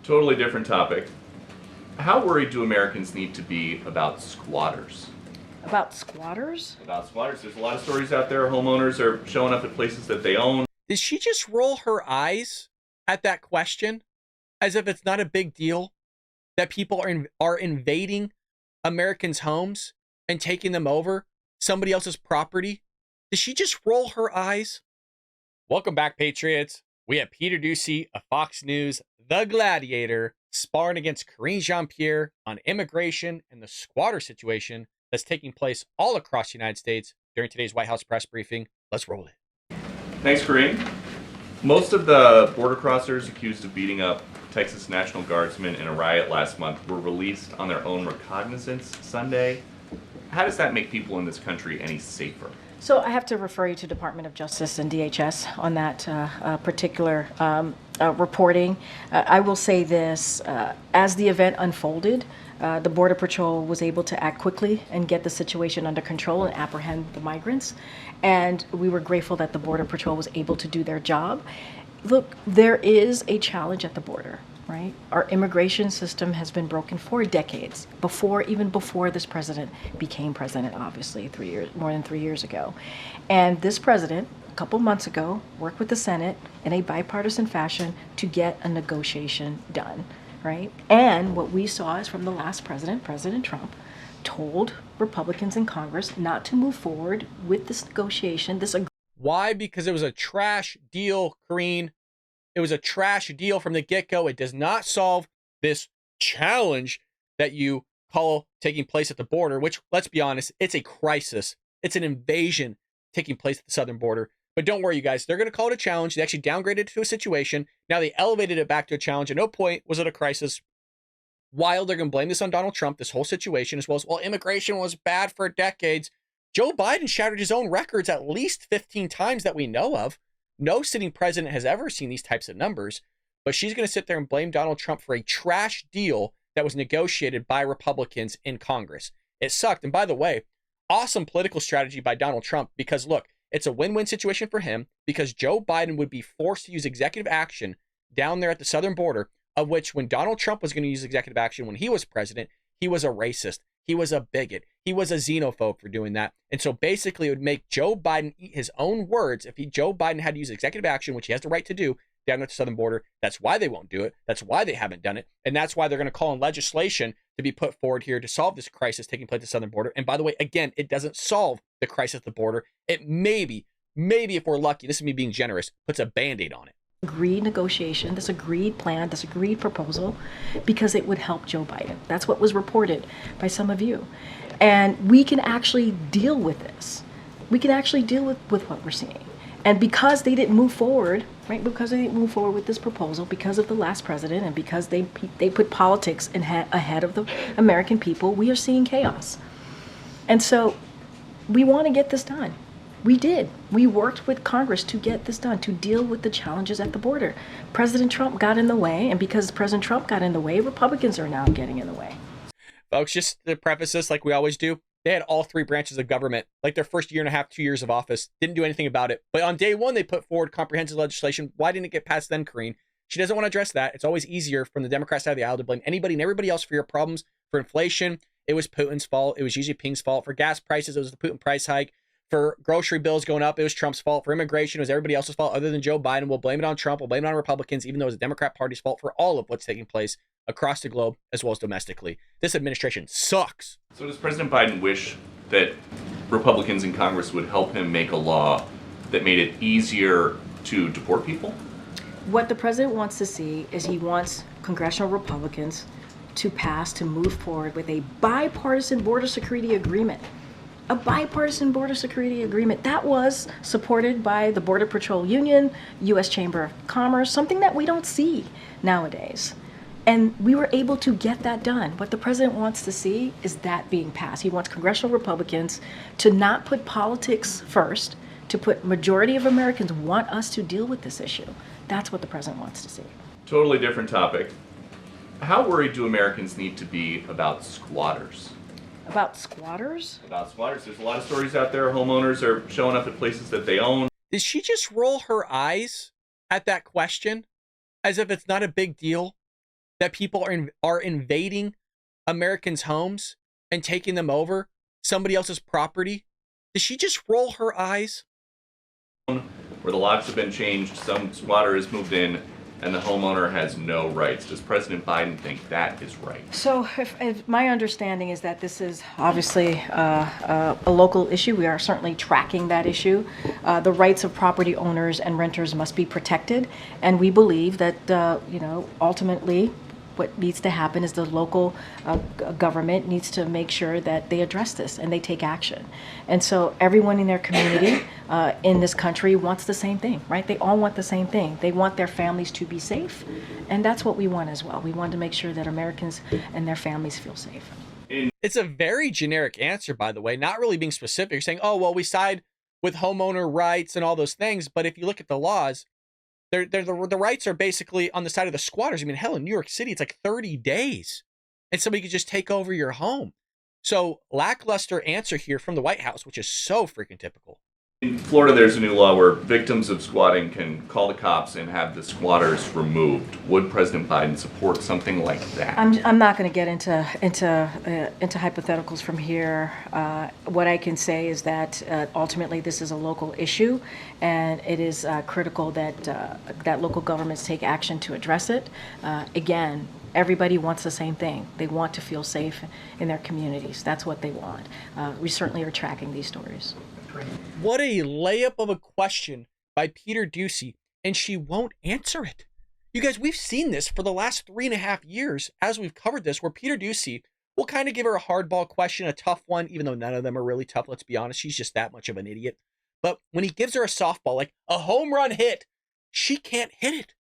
Totally different topic. How worried do Americans need to be about squatters? About squatters? About squatters, there's a lot of stories out there. Homeowners are showing up at places that they own. Did she just roll her eyes at that question as if it's not a big deal that people are invading Americans' homes and taking them over, somebody else's property? Did she just roll her eyes? Welcome back, Patriots. We have Peter Doocy of Fox News, the Gladiator, sparring against Karine Jean-Pierre on immigration and the squatter situation that's taking place all across the United States during today's White House press briefing. Let's roll it. Thanks, Karine. Most of the border crossers accused of beating up Texas National Guardsmen in a riot last month were released on their own recognizance Sunday. How does that make people in this country any safer? So I have to refer you to Department of Justice and DHS on that particular reporting. I will say this, as the event unfolded, the Border Patrol was able to act quickly and get the situation under control and apprehend the migrants. And we were grateful that the Border Patrol was able to do their job. Look, there is a challenge at the border, right? Our immigration system has been broken for decades, even before this president became president, obviously, more than 3 years ago. And this president, a couple months ago, worked with the Senate in a bipartisan fashion to get a negotiation done, right? And what we saw is from the last president, President Trump, told Republicans in Congress not to move forward with this negotiation, Why? Because it was a trash deal, Karine. It was a trash deal from the get-go. It does not solve this challenge that you call taking place at the border, which, let's be honest, it's a crisis. It's an invasion taking place at the southern border. But don't worry, you guys. They're going to call it a challenge. They actually downgraded it to a situation. Now they elevated it back to a challenge. At no point was it a crisis. While they're going to blame this on Donald Trump, this whole situation, as well as, well, immigration was bad for decades. Joe Biden shattered his own records at least 15 times that we know of. No sitting president has ever seen these types of numbers, but she's going to sit there and blame Donald Trump for a trash deal that was negotiated by Republicans in Congress. It sucked. And by the way, awesome political strategy by Donald Trump, because look, it's a win-win situation for him because Joe Biden would be forced to use executive action down there at the southern border, of which when Donald Trump was going to use executive action when he was president, he was a racist. He was a bigot. He was a xenophobe for doing that. And so basically it would make Joe Biden eat his own words if Joe Biden had to use executive action, which he has the right to do, down at the southern border. That's why they won't do it. That's why they haven't done it. And that's why they're going to call on legislation to be put forward here to solve this crisis taking place at the southern border. And by the way, again, it doesn't solve the crisis at the border. It maybe if we're lucky, this is me being generous, puts a Band-Aid on it. Agreed negotiation, this agreed plan, this agreed proposal, because it would help Joe Biden. That's what was reported by some of you. And we can actually deal with this. We can actually deal with what we're seeing. And because they didn't move forward, right, because they didn't move forward with this proposal, because of the last president, and because they put politics ahead of the American people, we are seeing chaos. And so we want to get this done. We did. We worked with Congress to get this done, to deal with the challenges at the border. President Trump got in the way, and because President Trump got in the way, Republicans are now getting in the way. Folks, just to preface this like we always do, they had all three branches of government, like their first year and a half, 2 years of office, didn't do anything about it. But on day one, they put forward comprehensive legislation. Why didn't it get passed then, Karine? She doesn't want to address that. It's always easier from the Democrat side of the aisle to blame anybody and everybody else for your problems. For inflation, it was Putin's fault. It was Xi Jinping's fault. For gas prices, it was the Putin price hike. For grocery bills going up, it was Trump's fault. For immigration, it was everybody else's fault other than Joe Biden. We'll blame it on Trump. We'll blame it on Republicans, even though it was the Democrat Party's fault for all of what's taking place across the globe as well as domestically. This administration sucks. So does President Biden wish that Republicans in Congress would help him make a law that made it easier to deport people? What the president wants to see is he wants congressional Republicans to move forward with a bipartisan border security agreement. A bipartisan border security agreement that was supported by the Border Patrol Union, U.S. Chamber of Commerce, something that we don't see nowadays. And we were able to get that done. What the president wants to see is that being passed. He wants congressional Republicans to not put politics first, to put majority of Americans want us to deal with this issue. That's what the president wants to see. Totally different topic. How worried do Americans need to be about squatters? About squatters? About squatters. There's a lot of stories out there. Homeowners are showing up at places that they own. Did she just roll her eyes at that question as if it's not a big deal that people are invading Americans' homes and taking them over somebody else's property? Does she just roll her eyes? Where the locks have been changed, some squatter has moved in, and the homeowner has no rights. Does President Biden think that is right? So if my understanding is that this is obviously a local issue. We are certainly tracking that issue. The rights of property owners and renters must be protected. And we believe that, ultimately, what needs to happen is the local government needs to make sure that they address this and they take action. And so everyone in their community in this country wants the same thing, right? They all want the same thing. They want their families to be safe. And that's what we want as well. We want to make sure that Americans and their families feel safe. It's a very generic answer, by the way, not really being specific. You're saying, oh, well, we side with homeowner rights and all those things. But if you look at the laws, the rights are basically on the side of the squatters. I mean, hell, in New York City, it's like 30 days and somebody could just take over your home. So lackluster answer here from the White House, which is so freaking typical. In Florida, there's a new law where victims of squatting can call the cops and have the squatters removed. Would President Biden support something like that? I'm not going to get into hypotheticals from here. What I can say is that ultimately this is a local issue, and it is critical that local governments take action to address it. Again, everybody wants the same thing. They want to feel safe in their communities. That's what they want. We certainly are tracking these stories. What a layup of a question by Peter Doocy, and she won't answer it. You guys, we've seen this for the last 3.5 years as we've covered this, where Peter Doocy will kind of give her a hardball question, a tough one, even though none of them are really tough, let's be honest. She's just that much of an idiot. But when he gives her a softball, like a home run hit, she can't hit it.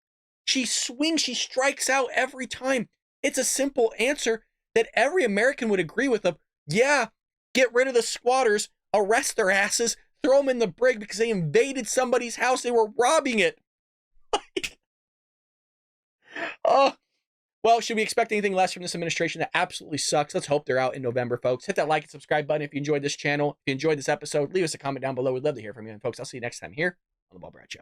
She swings, she strikes out every time. It's a simple answer that every American would agree with of, yeah, get rid of the squatters, arrest their asses, throw them in the brig because they invaded somebody's house. They were robbing it. Oh, well, should we expect anything less from this administration? That absolutely sucks. Let's hope they're out in November, folks. Hit that like and subscribe button if you enjoyed this channel. If you enjoyed this episode, leave us a comment down below. We'd love to hear from you. And folks, I'll see you next time here on The Ball Brad Show.